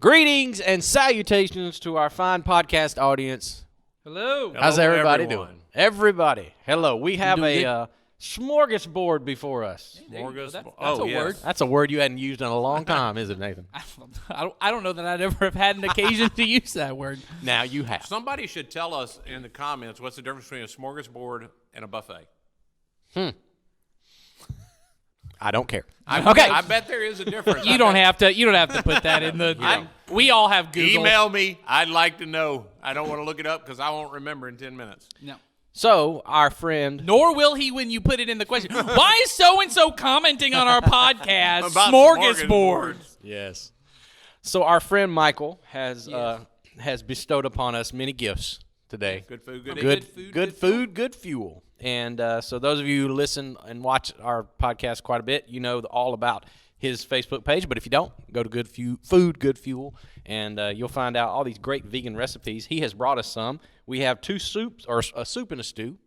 Greetings and salutations to our fine podcast audience. Hello. How's everybody everyone. doing? Everybody, hello. We have a smorgasbord before us. That's Oh, a yes. word. That's a word you hadn't used in a long time, is it, Nathan? I don't know that I'd ever have had an occasion to use that word. Now you have. Somebody should tell us in the comments what's the difference between a smorgasbord and a buffet. I don't care. I bet there is a difference. You don't have to put that in the. We all have Google. Email me. I'd like to know. I don't want to look it up because I won't remember in 10 minutes. No. So our friend, Nor will he when you put it in the question. Why is so and so commenting on our podcast? About Smorgasbords. yes. So our friend Michael has bestowed upon us many gifts today. Good food, good Good food, good fuel. And so those of you who listen and watch our podcast quite a bit, you know all about his Facebook page. But if you don't, go to Good Food, Good Fuel, and you'll find out all these great vegan recipes. He has brought us some. We have two soups, or a soup and a stew.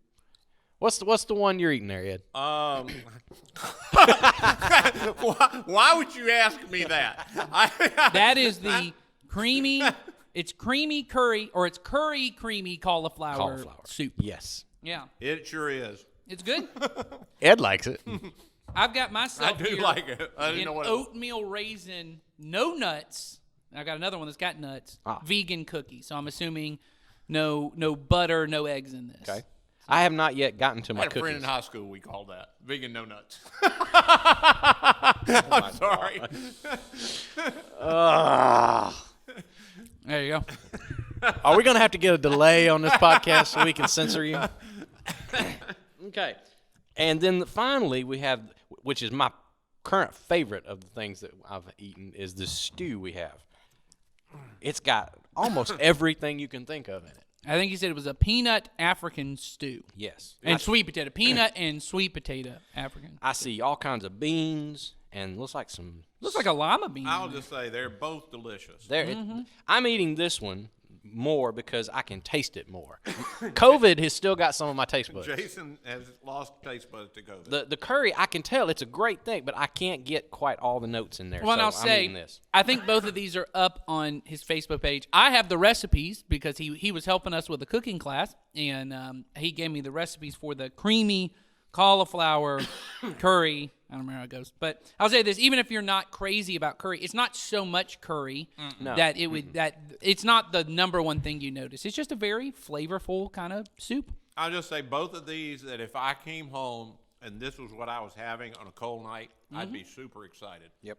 What's the one you're eating there, Ed? Why would you ask me that? That is the creamy. It's creamy curry, or it's curry creamy cauliflower soup. Yes. Yeah, It sure is. it's good. Ed likes it. I've got myself I do here like it. I didn't an know what oatmeal raisin, no nuts. I got another one that's got nuts. Vegan cookie. So I'm assuming no butter, no eggs in this. Okay. I have not yet gotten to I my had a friend in cookies. high school, we called that. Vegan no nuts. I'm sorry. There you go. Are we going to have to get a delay on this podcast so we can censor you? Okay. And then finally we have, which is my current favorite of the things that I've eaten, is the stew we have. It's got almost everything you can think of in it. I think you said it was a peanut African stew. Yes. And sweet potato. Peanut and sweet potato African. I see all kinds of beans and looks like A lima bean. I'll just say they're both delicious. there. I'm eating this one more because I can taste it more. COVID has still got some of my taste buds. Jason has lost taste buds to COVID. The curry, I can tell it's a great thing, but I can't get quite all the notes in there. Well, so I'll I'm say, eating this. I think both of these are up on his Facebook page. I have the recipes because he was helping us with a cooking class, and he gave me the recipes for the creamy cauliflower curry. I don't remember how it goes. But I'll say this, even if you're not crazy about curry, it's not so much curry that it would that it's not the number one thing you notice. It's just a very flavorful kind of soup. I'll just say both of these that if I came home and this was what I was having on a cold night, I'd be super excited. Yep.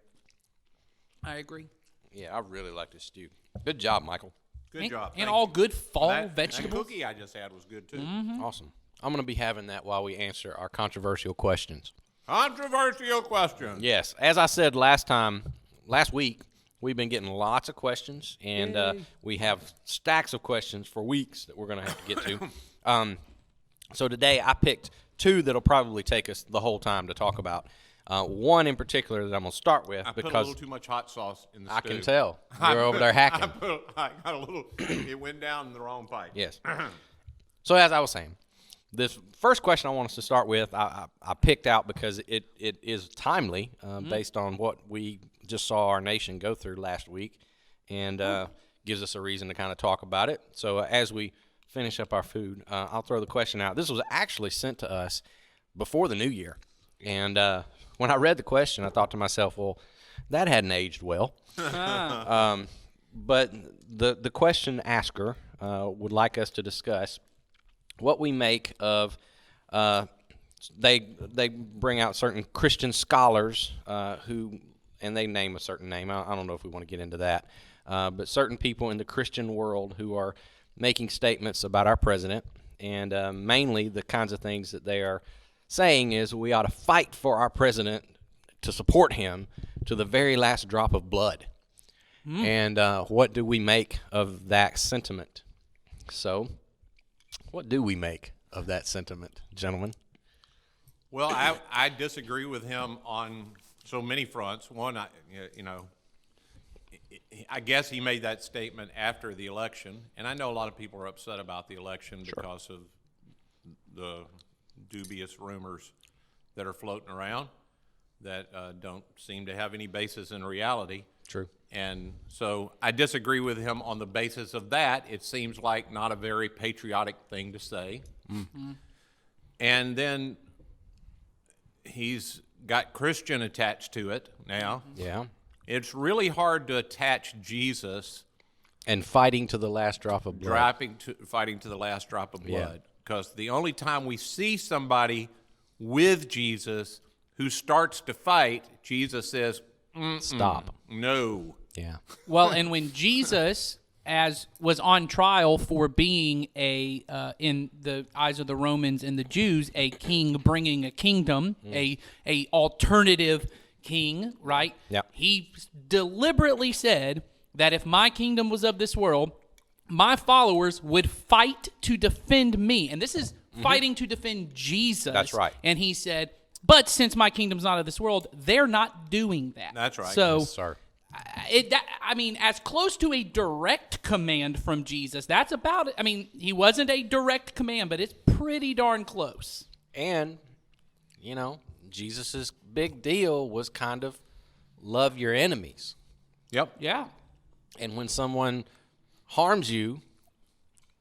I agree. Yeah, I really like this stew. Good job, Michael. Good job. And Thank all you. good fall That vegetables. cookie I just had was good too. Awesome. I'm going to be having that while we answer our controversial questions. Controversial question. Yes, as I said last week, we've been getting lots of questions, and we have stacks of questions for weeks that we're going to have to get to. So today I picked two that'll probably take us the whole time to talk about. One in particular that I'm going to start with I put a because little too much hot sauce in the I stew. can tell you're over there hacking. I got a little. It went down the wrong pipe. Yes. So as I was saying, this first question I want us to start with, I picked out because it is timely based on what we just saw our nation go through last week, and gives us a reason to kind of talk about it. So as we finish up our food, I'll throw the question out. This was actually sent to us before the new year, and when I read the question, I thought to myself, well, that hadn't aged well. But the question asker would like us to discuss what we make of they bring out certain Christian scholars who, and they name a certain name. I don't know if we want to get into that, but certain people in the Christian world who are making statements about our president, and mainly the kinds of things that they are saying is we ought to fight for our president to support him to the very last drop of blood. And what do we make of that sentiment? So, what do we make of that sentiment, gentlemen? Well, I disagree with him on so many fronts. One, I guess he made that statement after the election, and I know a lot of people are upset about the election because of the dubious rumors that are floating around that don't seem to have any basis in reality. True. And so I disagree with him on the basis of that. It seems like not a very patriotic thing to say. And then he's got Christian attached to it now. Yeah. It's really hard to attach Jesus And fighting to the last drop of blood. fighting to the last drop of Yeah. blood. Because the only time we see somebody with Jesus who starts to fight, Jesus says, Stop. no. Yeah. Well, and when Jesus was on trial for being in the eyes of the Romans and the Jews, a king bringing a kingdom, a alternative king, right? Yeah. He deliberately said that if my kingdom was of this world, my followers would fight to defend me. And this is fighting to defend Jesus. That's right. And he said, but since my kingdom's not of this world, they're not doing that. That's right. So, Yes, sir. I mean, as close to a direct command from Jesus, that's about it. I mean, he wasn't a direct command, but it's pretty darn close. And, you know, Jesus's big deal was kind of love your enemies. Yep. Yeah. And when someone harms you,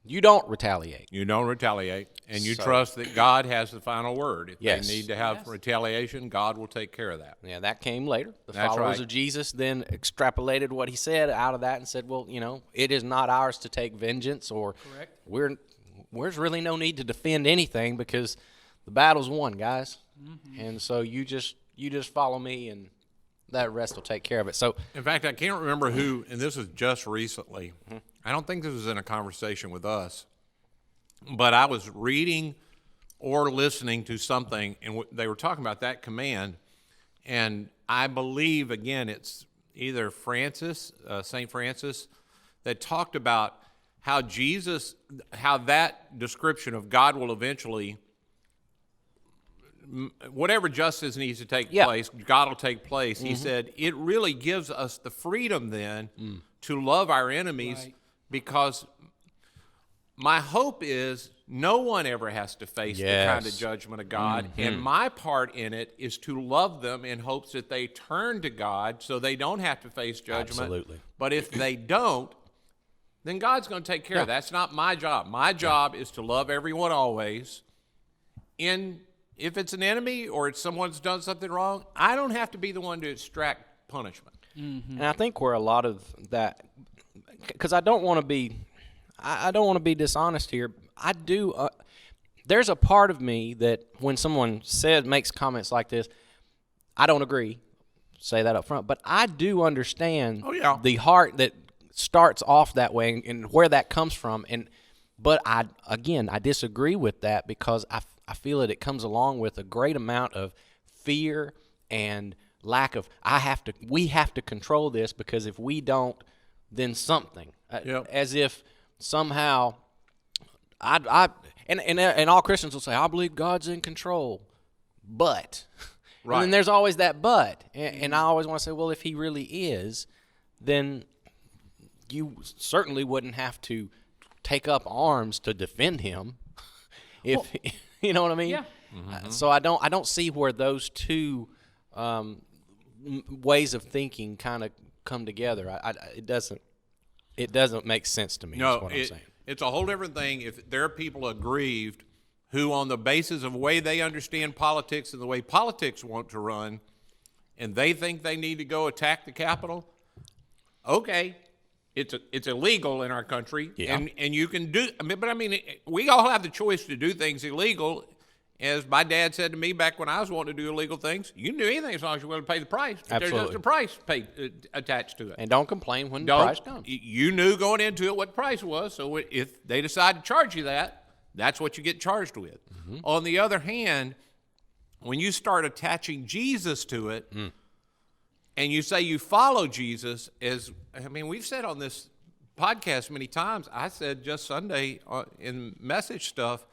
you don't retaliate. You don't retaliate, and you So- trust that God has the final word. If Yes. they need to have retaliation, God will take care of that. Yeah, that came later. The That's followers right. of Jesus then extrapolated what he said out of that and said, well, you know, it is not ours to take vengeance, or Correct. there's really no need to defend anything because the battle's won, guys. And so you just follow me, and that rest will take care of it. So In fact, I can't remember who, and this was just recently. I don't think this was in a conversation with us, but I was reading or listening to something, and they were talking about that command, and I believe, again, it's either St. Francis, that talked about how that description of God will eventually, whatever justice needs to take Yeah. place, God will take place. He said it really gives us the freedom then to love our enemies, Right. because my hope is no one ever has to face the kind of Yes. judgment of God. And my part in it is to love them in hopes that they turn to God so they don't have to face judgment. Absolutely. But if they don't, then God's going to take care of that. That's not my job. My job is to love everyone always. And if it's an enemy or it's someone's done something wrong, I don't have to be the one to extract punishment. And I think where a lot of that, because I don't want to be dishonest here. I do. There's a part of me that when someone makes comments like this, I don't agree. Say that up front, but I do understand the heart that starts off that way and where that comes from. But I disagree with that because I feel that it comes along with a great amount of fear and lack of we have to control this, because if we don't, then something as if somehow and all Christians will say, I believe God's in control, but Right. and then there's always that but, and I always want to say, well, if he really is, then you certainly wouldn't have to take up arms to defend him. If you know what I mean. Yeah. So I don't see where those two ways of thinking kind of come together. It doesn't make sense to me. No, is what I'm saying. it's a whole different thing if there are people aggrieved who, on the basis of the way they understand politics and the way politics want to run, and they think they need to go attack the Capitol, okay, it's illegal in our country, and you can do. But I mean, we all have the choice to do things illegal. As my dad said to me back when I was wanting to do illegal things, you can do anything as long as you're willing to pay the price. But there's just Absolutely. a price attached to it. And don't complain when the price comes. You knew going into it what the price was, so if they decide to charge you that, that's what you get charged with. On the other hand, when you start attaching Jesus to it, and you say you follow Jesus, we've said on this podcast many times, I said just Sunday in message stuff,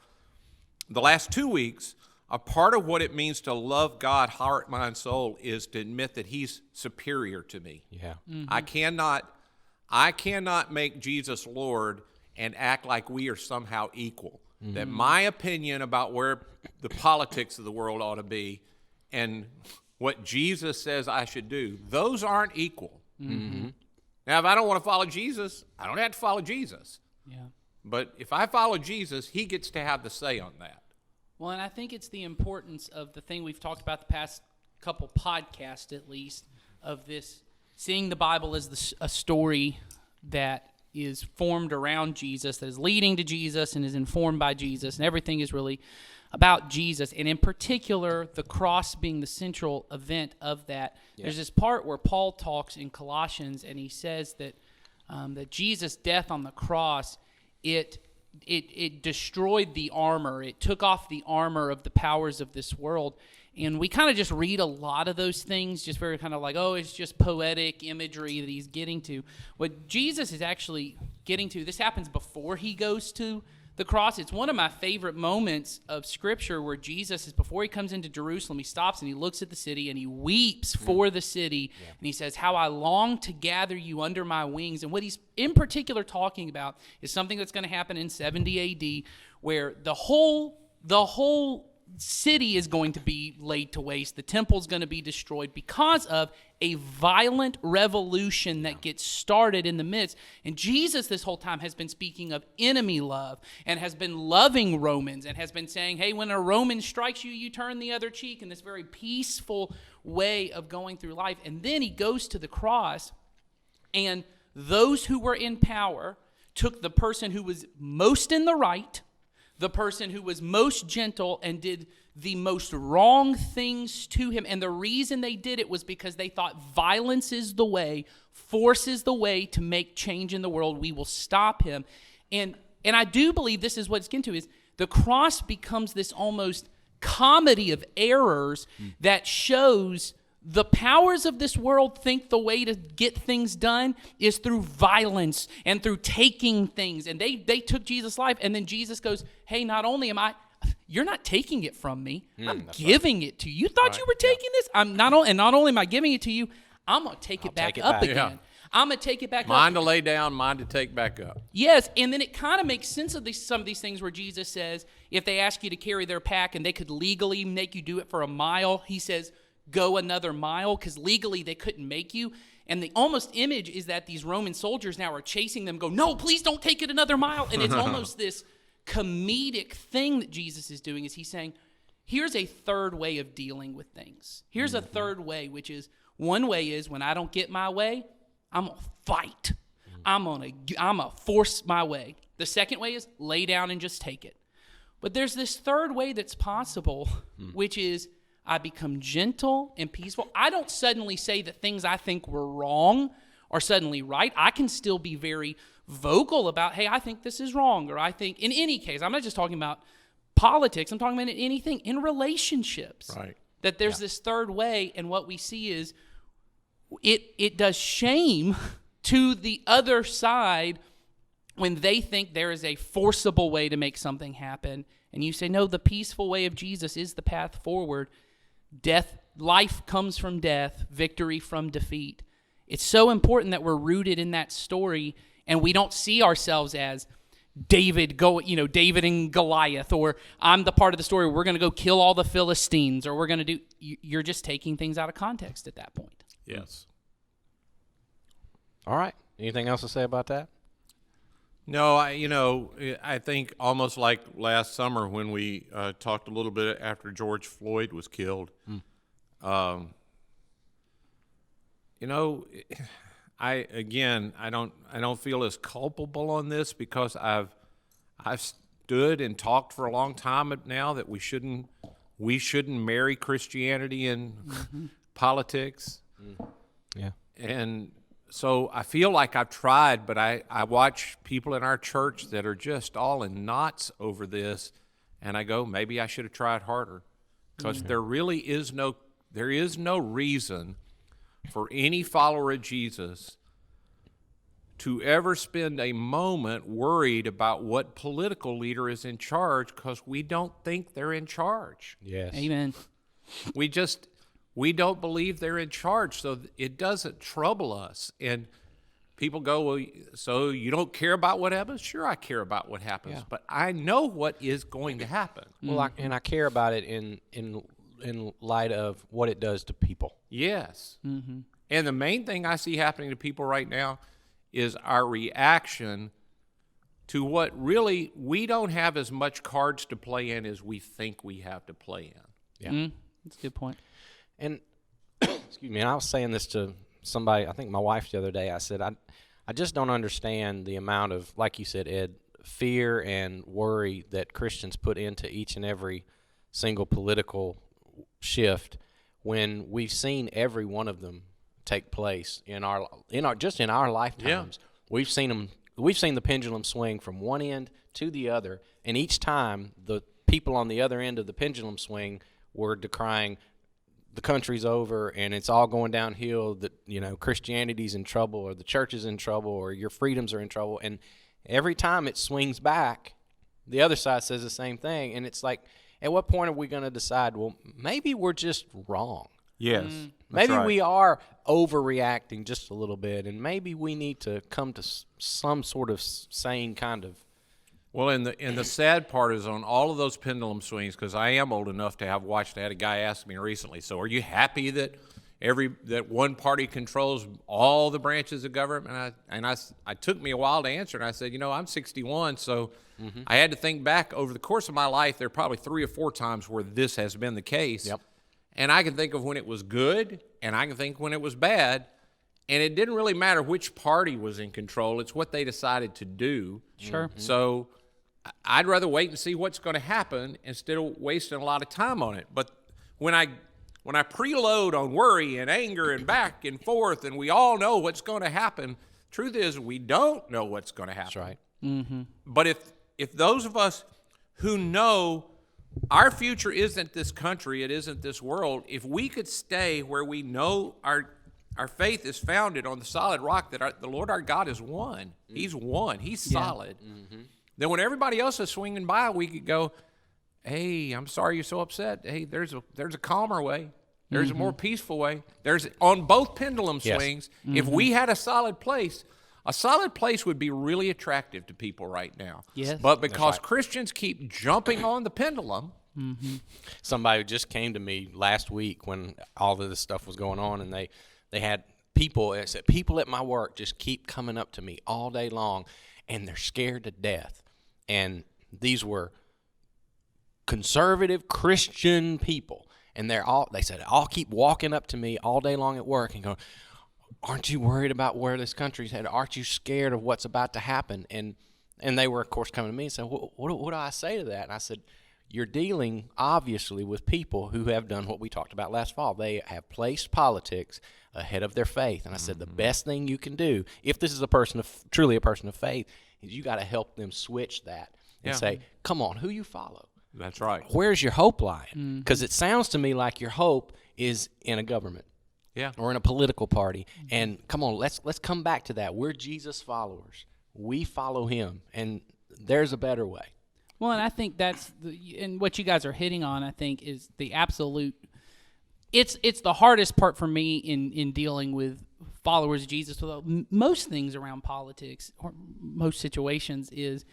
the last 2 weeks, a part of what it means to love God, heart, mind, soul, is to admit that he's superior to me. Yeah. I cannot make Jesus Lord and act like we are somehow equal. That my opinion about where the politics of the world ought to be and what Jesus says I should do, those aren't equal. Now, if I don't want to follow Jesus, I don't have to follow Jesus. Yeah. But if I follow Jesus, he gets to have the say on that. Well, and I think it's the importance of the thing we've talked about the past couple podcasts, at least, of this seeing the Bible as a story that is formed around Jesus, that is leading to Jesus and is informed by Jesus, and everything is really about Jesus, and in particular, the cross being the central event of that. Yeah. There's this part where Paul talks in Colossians, and he says that that Jesus' death on the cross, it destroyed the armor. It took off the armor of the powers of this world. And we kind of just read a lot of those things, just very kind of like, oh, it's just poetic imagery that he's getting to. What Jesus is actually getting to, this happens before he goes to the cross. It's one of my favorite moments of Scripture where Jesus is, before he comes into Jerusalem, he stops and he looks at the city and he weeps for the city. Yeah. And he says, how I long to gather you under my wings. And what he's in particular talking about is something that's going to happen in 70 AD, where the whole city is going to be laid to waste. The temple's going to be destroyed because of a violent revolution that gets started in the midst. And Jesus this whole time has been speaking of enemy love and has been loving Romans and has been saying, hey, when a Roman strikes you, you turn the other cheek, in this very peaceful way of going through life. And then he goes to the cross, and those who were in power took the person who was most in the right, the person who was most gentle, and did the most wrong things to him. And the reason they did it was because they thought violence is the way, force is the way to make change in the world. We will stop him. And I do believe this is what it's getting to, is the cross becomes this almost comedy of errors that shows the powers of this world think the way to get things done is through violence and through taking things. And they took Jesus' life, and then Jesus goes, hey, not only am you're not taking it from me, I'm giving it to you. You thought you were taking this? Not only am I giving it to you, I'm going to take it back up again. Yeah. I'm going to take it back up. Mine to lay down, mine to take back up. Yes, and then it kind of makes sense of some of these things where Jesus says, if they ask you to carry their pack and they could legally make you do it for a mile, he says, go another mile, because legally they couldn't make you. And the almost image is that these Roman soldiers now are chasing them, go, no, please don't take it another mile. And it's almost this comedic thing that Jesus is doing, is he's saying, here's a third way of dealing with things. Here's a third way, which is, one way is when I don't get my way, I'm going to fight. I'm going to force my way. The second way is lay down and just take it. But there's this third way that's possible, which is I become gentle and peaceful. I don't suddenly say that things I think were wrong are suddenly right. I can still be very vocal about, hey, I think this is wrong, or I think, in any case, I'm not just talking about politics, I'm talking about anything, in relationships. Right. That there's this third way, and what we see is it does shame to the other side when they think there is a forcible way to make something happen, and you say, no, the peaceful way of Jesus is the path forward. Life comes from death, victory from defeat. It's so important that we're rooted in that story, and we don't see ourselves as David and Goliath, or I'm the part of the story where we're going to go kill all the Philistines, or we're going to do. You're just taking things out of context at that point. Yes. All right. Anything else to say about that? No, I think almost like last summer when we talked a little bit after George Floyd was killed. I don't feel as culpable on this, because I've stood and talked for a long time now that we shouldn't marry Christianity and politics. Yeah. And so I feel like I've tried, but I watch people in our church that are just all in knots over this, and I go, maybe I should have tried harder, because there is no reason for any follower of Jesus to ever spend a moment worried about what political leader is in charge, because we don't think they're in charge. Yes. Amen. We don't believe they're in charge, so it doesn't trouble us. And people go, well, so you don't care about what happens? Sure, I care about what happens, but I know what is going to happen. Well, I care about it in light of what it does to people. Yes. Mm-hmm. And the main thing I see happening to people right now is our reaction to what really we don't have as much cards to play in as we think we have to play in. Yeah. That's a good point. And excuse me, and I was saying this to somebody, I think my wife the other day. I said, I just don't understand the amount of, like you said, Ed, fear and worry that Christians put into each and every single political shift when we've seen every one of them take place in our lifetimes. We've seen the pendulum swing from one end to the other, and each time the people on the other end of the pendulum swing were decrying the country's over and it's all going downhill, that Christianity's in trouble or the church is in trouble or your freedoms are in trouble. And every time it swings back, the other side says the same thing. And it's like, at what point are we going to decide, well, maybe we're just wrong? Yes. Maybe we are overreacting just a little bit, and maybe we need to come to some sort of sane kind of. Well, and the sad part is on all of those pendulum swings, because I am old enough to have watched. I had a guy ask me recently, so are you happy that that one party controls all the branches of government? And I took me a while to answer, and I said, I'm 61, so I had to think back over the course of my life. There are probably 3 or 4 times where this has been the case. Yep. And I can think of when it was good, and I can think when it was bad. And it didn't really matter which party was in control. It's what they decided to do. Sure. So I'd rather wait and see what's going to happen instead of wasting a lot of time on it. But when I preload on worry and anger and back and forth, and we all know what's going to happen, truth is we don't know what's going to happen. That's right. Mm-hmm. But if those of us who know our future isn't this country, it isn't this world, if we could stay where we know our faith is founded on the solid rock that the Lord our God is one. He's one. He's solid. Mm-hmm. Then when everybody else is swinging by, we could go, hey, I'm sorry you're so upset. Hey, there's a calmer way. There's a more peaceful way. There's on both pendulum swings. Yes. If we had a solid place would be really attractive to people right now. Yes. But because Christians keep jumping on the pendulum. Mm-hmm. Somebody just came to me last week when all of this stuff was going on, and they had people at my work just keep coming up to me all day long, and they're scared to death. And these were conservative Christian people, and they said all keep walking up to me all day long at work and going, aren't you worried about where this country's headed? Aren't you scared of what's about to happen? And they were, of course, coming to me and saying, what do I say to that? And I said, you're dealing, obviously, with people who have done what we talked about last fall. They have placed politics ahead of their faith. And I said, the best thing you can do, if this is truly a person of faith, is you got to help them switch that and say, come on, who you follow? That's right. Where's your hope lying? Because it sounds to me like your hope is in a government. Yeah. Or in a political party. And come on, let's come back to that. We're Jesus followers. We follow him, and there's a better way. Well, and I think and what you guys are hitting on, I think, is the absolute. It's the hardest part for me in dealing with followers of Jesus. Most things around politics or most situations is.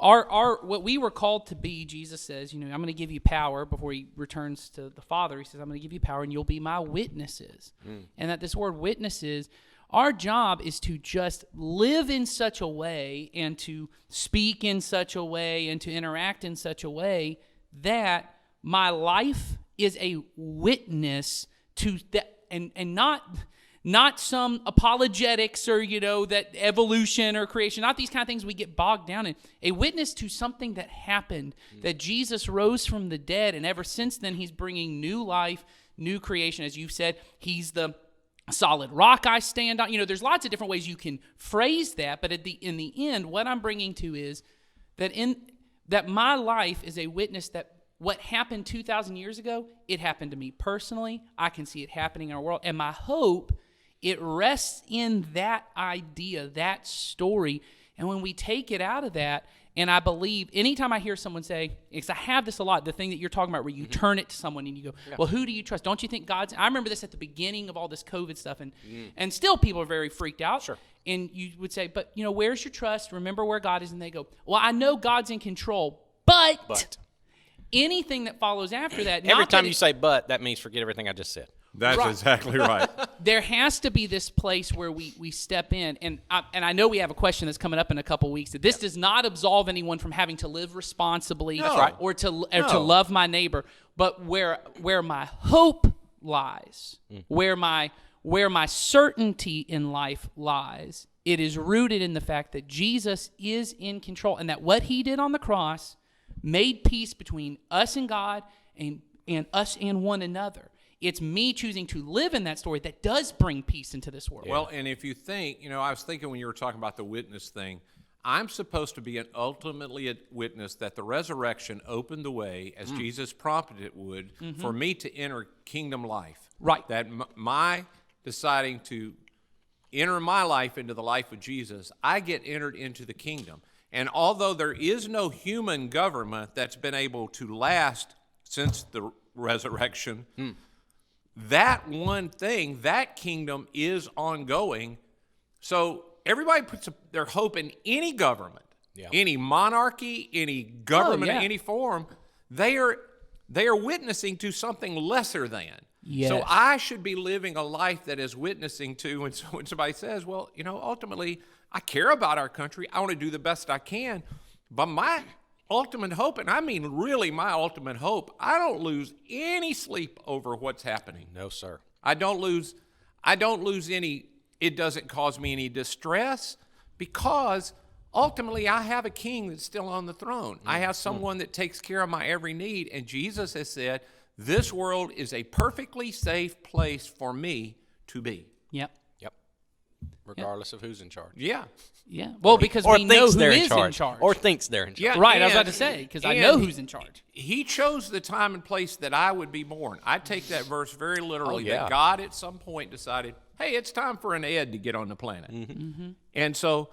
Our what we were called to be, Jesus says, I'm going to give you power before he returns to the Father. He says, I'm going to give you power and you'll be my witnesses. And that this word witnesses, our job is to just live in such a way and to speak in such a way and to interact in such a way that my life is a witness to that, and not some apologetics or, that evolution or creation, not these kind of things we get bogged down in. A witness to something that happened, that Jesus rose from the dead, and ever since then he's bringing new life, new creation. As you've said, he's the solid rock I stand on. There's lots of different ways you can phrase that, but in the end, what I'm bringing to is that my life is a witness that what happened 2,000 years ago, it happened to me personally. I can see it happening in our world, and my hope, it rests in that idea, that story. And when we take it out of that, and I believe, anytime I hear someone say, because I have this a lot, the thing that you're talking about where you turn it to someone and you go, well, who do you trust? Don't you think God's... I remember this at the beginning of all this COVID stuff, and still people are very freaked out. Sure. And you would say, but, where's your trust? Remember where God is. And they go, well, I know God's in control, but anything that follows after that... Every time you say but, that means forget everything I just said. That's Right. exactly right. There has to be this place where we step in, and I know we have a question that's coming up in a couple weeks. That this does not absolve anyone from having to live responsibly, That's right. or to No. love my neighbor. But where my hope lies, where my certainty in life lies, it is rooted in the fact that Jesus is in control, and that what he did on the cross made peace between us and God, and us and one another. It's me choosing to live in that story that does bring peace into this world. Well, and if you think, I was thinking when you were talking about the witness thing, I'm supposed to be ultimately a witness that the resurrection opened the way, as Jesus prompted it would, for me to enter kingdom life. Right. That my deciding to enter my life into the life of Jesus, I get entered into the kingdom. And although there is no human government that's been able to last since the resurrection, that one thing, that kingdom is ongoing. So everybody puts their hope in any government, any monarchy, any government, in any form. They are witnessing to something lesser than. Yes. So I should be living a life that is witnessing to. And so when somebody says, well, ultimately, I care about our country, I want to do the best I can, but my ultimate hope, and I mean really my ultimate hope, I don't lose any sleep over what's happening. No, sir. I don't lose any, it doesn't cause me any distress, because ultimately I have a king that's still on the throne. I have someone that takes care of my every need, and Jesus has said, this world is a perfectly safe place for me to be. Yep. Yep. Regardless of who's in charge. Yeah. Yeah. Well, because Or we know thinks who they're is in charge. Or thinks they're in charge. Yeah. Right. I was and- about to say, because I know and who's in charge. He chose the time and place that I would be born. I take that verse very literally, yeah. that God at some point decided, hey, it's time for an Ed to get on the planet. And so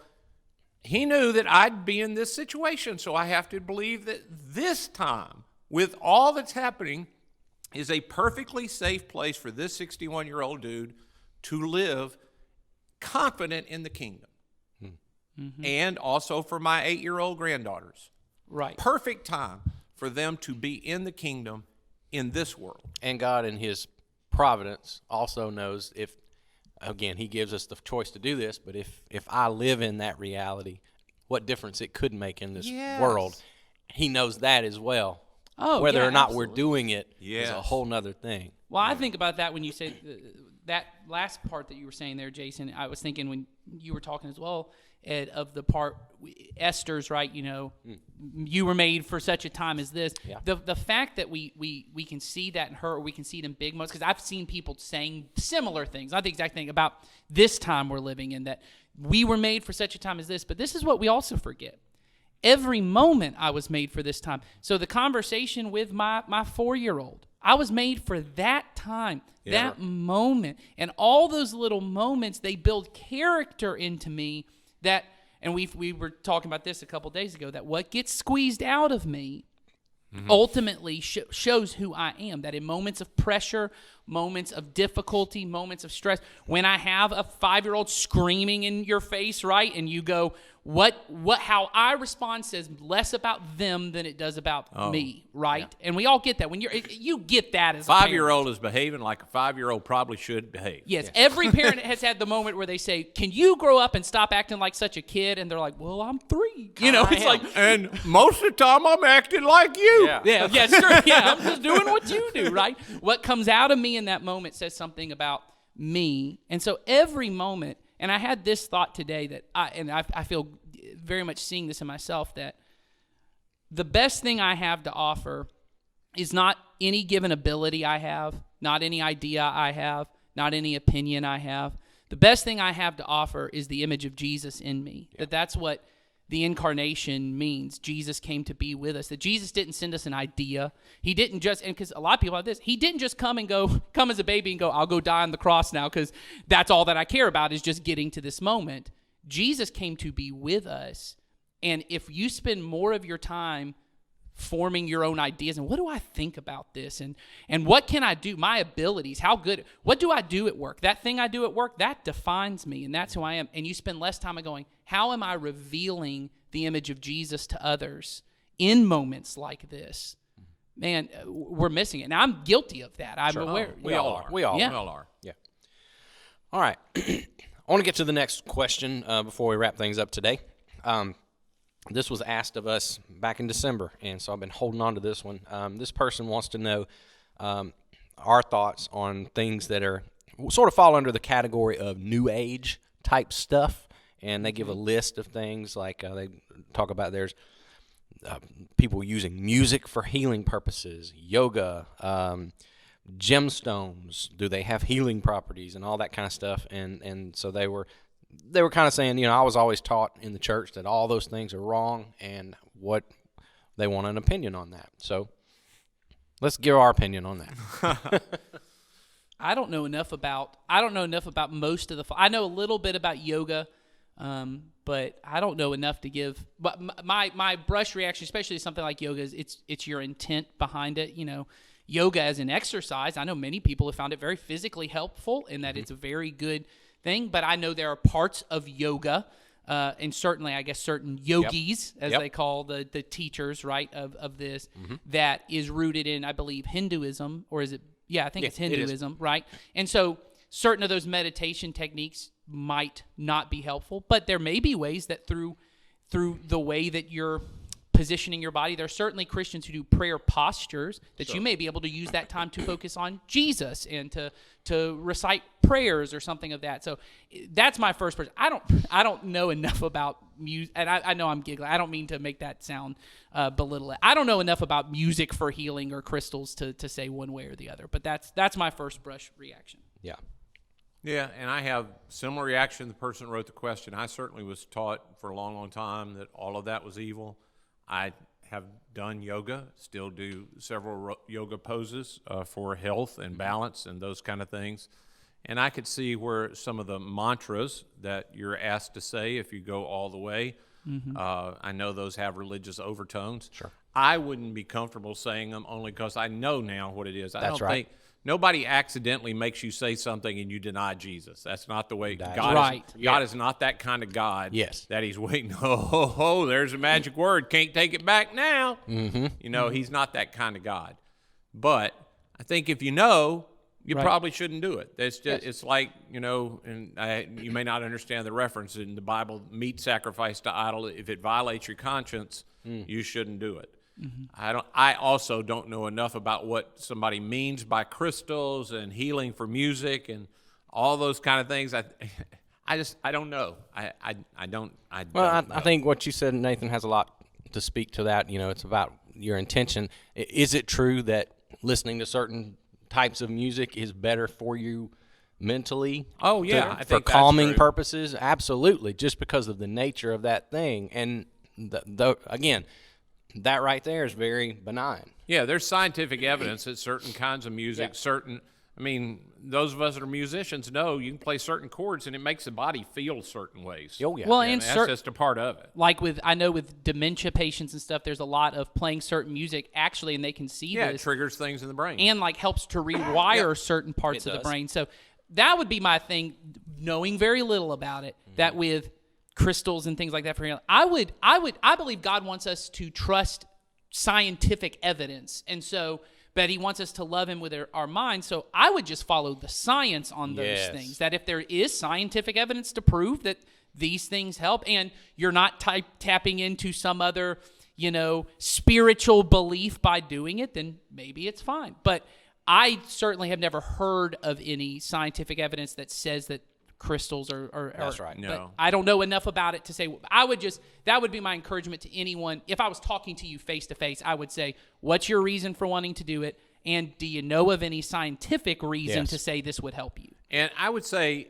he knew that I'd be in this situation, so I have to believe that this time, with all that's happening, is a perfectly safe place for this 61-year-old dude to live confident in the kingdom. And also for my 8-year-old granddaughters. Right. Perfect time for them to be in the kingdom in this world. And God, in his providence, also knows if, again, he gives us the choice to do this, but if I live in that reality, what difference it could make in this Yes. world, he knows that as well. Oh, Whether yeah, or not we're absolutely. doing it is Yes. a whole nother thing. Well, I think about that when you say that last part that you were saying there, Jason. I was thinking when you were talking as well, Ed, of the part Esther's, right? You were made for such a time as this. Yeah. The fact that we can see that in her, or we can see it in big moments, because I've seen people saying similar things, not the exact thing, about this time we're living in, that we were made for such a time as this. But this is what we also forget. Every moment I was made for this time. So the conversation with my 4-year-old, I was made for that time, that moment. And all those little moments, they build character into me that, and we were talking about this a couple days ago, that what gets squeezed out of me ultimately shows who I am. That in moments of pressure, moments of difficulty, moments of stress, when I have a 5-year-old screaming in your face, right, and you go, how I respond says less about them than it does about me, right? Yeah. And we all get that. When you get that as a 5-year-old is behaving like a 5-year-old probably should behave. Yes, every parent has had the moment where they say, "Can you grow up and stop acting like such a kid?" And they're like, "Well, I'm 3." It's like, And most of the time I'm acting like you. yeah, sure, yeah, I'm just doing what you do, right? What comes out of me in that moment says something about me. And so every moment, and I had this thought today that I feel very much seeing this in myself, that the best thing I have to offer is not any given ability I have, not any idea I have, not any opinion I have. The best thing I have to offer is the image of Jesus in me. Yeah. That's what the incarnation means. Jesus came to be with us. That Jesus didn't send us an idea. He didn't just, and because a lot of people have this, he didn't just come as a baby and go, I'll go die on the cross now because that's all that I care about is just getting to this moment. Jesus came to be with us. And if you spend more of your time forming your own ideas and what do I think about this and what can I do, my abilities, how good, what do I do at work, that thing I do at work, that defines me and that's who I am. And you spend less time going, how am I revealing the image of Jesus to others in moments like this? man, we're missing it. Now, I'm guilty of that. I'm aware. We all are. We all Yeah. We all are. Yeah. All right. I want to get to the next question before we wrap things up today. This was asked of us back in December, and so I've been holding on to this one. This person wants to know our thoughts on things that are sort of fall under the category of New Age type stuff, and they give a list of things like they talk about there's people using music for healing purposes, yoga, gemstones, do they have healing properties and all that kind of stuff, and so they were kind of saying, I was always taught in the church that all those things are wrong, and what they want an opinion on that. So let's give our opinion on that. I don't know enough about most of the. I know a little bit about yoga, but I don't know enough to give. But my brush reaction, especially to something like yoga, is it's your intent behind it. Yoga as an exercise. I know many people have found it very physically helpful, and that it's a very good thing. But I know there are parts of yoga, and certainly I guess certain yogis, as they call the teachers, right, of this, that is rooted in, I believe, Hinduism, or is it? Yeah, I think it's Hinduism, right? And so certain of those meditation techniques might not be helpful, but there may be ways that through the way that you're positioning your body, there are certainly Christians who do prayer postures that you may be able to use that time to focus on Jesus and to recite prayers or something of that. So that's my first person. I don't know enough about music, and I know I'm giggling. I don't mean to make that sound belittle it. I don't know enough about music for healing or crystals to say one way or the other. But that's my first brush reaction. Yeah. Yeah, and I have similar reaction to the person who wrote the question. I certainly was taught for a long, long time that all of that was evil. I have done yoga, still do several yoga poses for health and balance and those kind of things. And I could see where some of the mantras that you're asked to say, if you go all the way, I know those have religious overtones. Sure. I wouldn't be comfortable saying them only because I know now what it is. That's right. Nobody accidentally makes you say something and you deny Jesus. That's not the way God right. is. God is not that kind of God. Yes. That he's waiting. Oh, there's a magic word. Can't take it back now. He's not that kind of God. But I think if you know, you probably shouldn't do it. It's just, it's like, and you may not understand the reference in the Bible, meat sacrifice to idol. If it violates your conscience, you shouldn't do it. I also don't know enough about what somebody means by crystals and healing for music and all those kind of things. I don't know. I don't know. I think what you said, Nathan, has a lot to speak to that. It's about your intention. Is it true that listening to certain types of music is better for you mentally? Oh, yeah. I for think that's calming true. purposes? Absolutely, just because of the nature of that thing. And again, that right there is very benign. Yeah, there's scientific evidence that certain kinds of music, those of us that are musicians know you can play certain chords and it makes the body feel certain ways. Oh, yeah. Well, And and that's just a part of it. like I know with dementia patients and stuff, there's a lot of playing certain music actually, and they can see Yeah, it this triggers things in the brain. and helps to rewire certain parts It of the does. brain. So that would be my thing, knowing very little about it, that with crystals and things like that for healing, I believe God wants us to trust scientific evidence. And so, but he wants us to love him with our minds. So I would just follow the science on those Yes. things, that if there is scientific evidence to prove that these things help, and you're not tapping into some other, spiritual belief by doing it, then maybe it's fine. But I certainly have never heard of any scientific evidence that says that crystals are That's right. but No. I don't know enough about it to say. That would be my encouragement to anyone. If I was talking to you face to face, I would say, what's your reason for wanting to do it? And do you know of any scientific reason Yes. to say this would help you? And I would say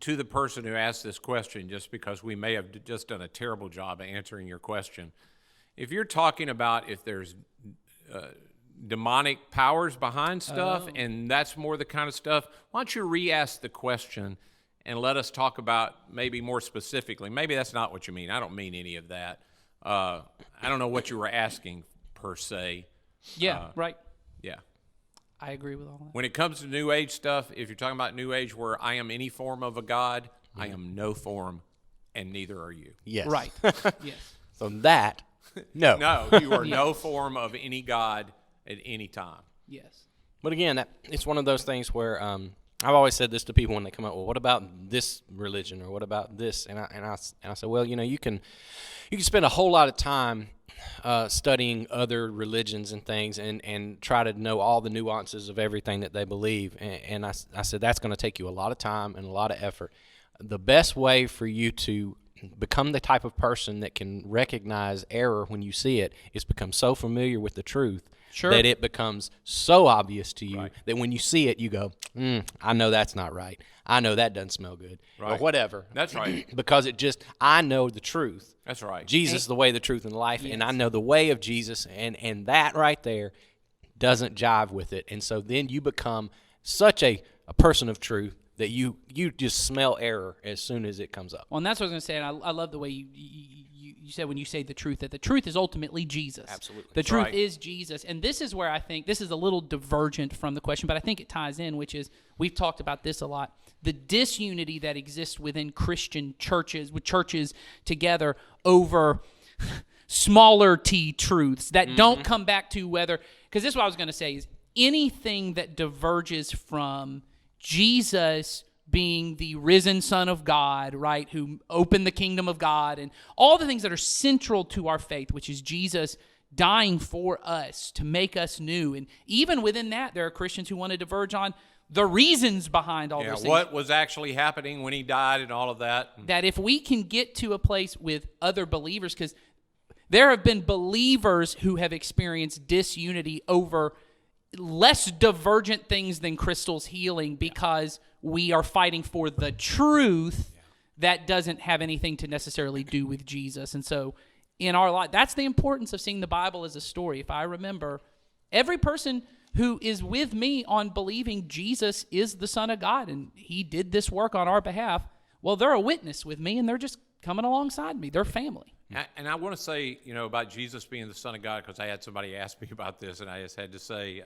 to the person who asked this question, just because we may have just done a terrible job of answering your question, if you're talking about if there's demonic powers behind stuff and that's more the kind of stuff, why don't you re-ask the question and let us talk about maybe more specifically. Maybe that's not what you mean. I don't mean any of that. I don't know what you were asking per se. Yeah, right. Yeah. I agree with all that. When it comes to New Age stuff, if you're talking about New Age where I am any form of a God, I am no form, and neither are you. Yes. Right. Yes. So that, no. No, you are no form of any God. at any time. Yes. But again, it's one of those things where I've always said this to people when they come up. Well, what about this religion, or what about this? And I say, well, you can spend a whole lot of time studying other religions and things, and try to know all the nuances of everything that they believe. And I said that's going to take you a lot of time and a lot of effort. The best way for you to become the type of person that can recognize error when you see it is become so familiar with the truth that it becomes so obvious to you that when you see it, you go, I know that's not right. I know that doesn't smell good, or whatever. That's right. Because I know the truth. That's right. Jesus, the way, the truth, and the life, and I know the way of Jesus, and that right there doesn't jive with it. And so then you become such a person of truth that you just smell error as soon as it comes up. Well, and that's what I was going to say, and I love the way you said when you say the truth, that the truth is ultimately Jesus. Absolutely. The truth right. is Jesus. And this is where I think, this is a little divergent from the question, but I think it ties in, which is, we've talked about this a lot, the disunity that exists within Christian churches, with churches together over smaller T truths that don't come back to whether, because this is what I was going to say, is anything that diverges from Jesus being the risen Son of God, right, who opened the kingdom of God, and all the things that are central to our faith, which is Jesus dying for us to make us new. And even within that, there are Christians who want to diverge on the reasons behind all those things. What was actually happening when he died and all of that. That if we can get to a place with other believers, because there have been believers who have experienced disunity over less divergent things than Crystal's healing, because we are fighting for the truth that doesn't have anything to necessarily do with Jesus. And so in our life, that's the importance of seeing the Bible as a story. If I remember, every person who is with me on believing Jesus is the Son of God and he did this work on our behalf, well, they're a witness with me and they're just coming alongside me. They're family. And I want to say, about Jesus being the Son of God, because I had somebody ask me about this, and I just had to say,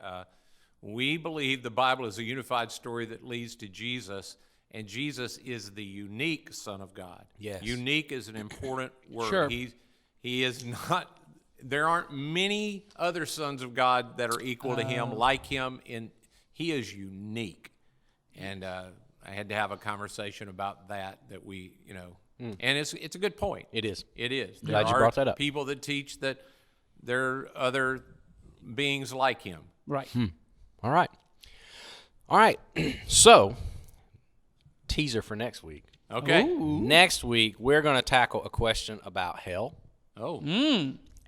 we believe the Bible is a unified story that leads to Jesus, and Jesus is the unique Son of God. Yes. Unique is an important word. Sure. He is not, there aren't many other sons of God that are equal to him, like him, and he is unique. And I had to have a conversation about that we, and it's a good point. It is. It is. Glad you brought that up. People that teach that there are other beings like him. Right. All right. So, teaser for next week. Okay. Next week, we're going to tackle a question about hell. Oh.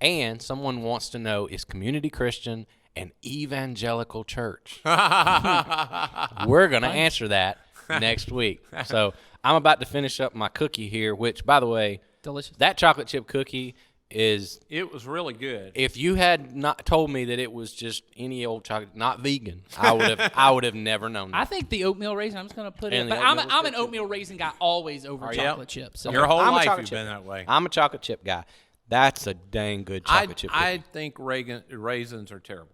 And someone wants to know, is Community Christian an evangelical church? We're going to answer that next week. So I'm about to finish up my cookie here, which, by the way, Delicious. that chocolate chip cookie is, It was really good. if you had not told me that it was just any old chocolate, not vegan, I would have never known that. I think the oatmeal raisin, I'm just going to put it, And but the I'm oatmeal was an good, too. oatmeal raisin guy always over you? chocolate chips. So. Your whole I'm a life chocolate you've chip been that way. I'm a chocolate chip guy. That's a dang good chocolate chip cookie. I think raisins are terrible.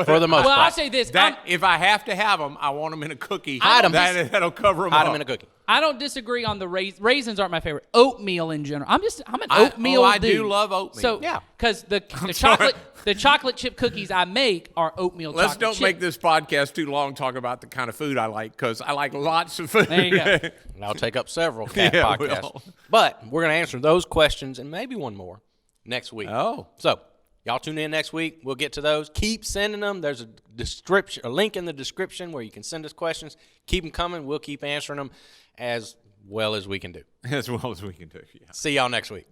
For the most Well, I'll part. say this. That if I have to have them, I want them in a cookie. Hide 'em. That'll cover them Hide up. them in a cookie. I don't disagree on the raisins aren't my favorite. Oatmeal in general. I'm an oatmeal I dude. do love oatmeal. So Yeah. because the sorry. chocolate chip cookies I make are oatmeal. Let's chocolate don't chip. make this podcast too long. Talk about the kind of food I like, because I like lots of food. There you go. And I'll take up several cat Yeah, podcasts. well. But we're going to answer those questions and maybe one more next week. Oh. So y'all tune in next week. We'll get to those. Keep sending them. There's a link in the description where you can send us questions. Keep them coming. We'll keep answering them as well as we can do. As well as we can do. Yeah. See y'all next week.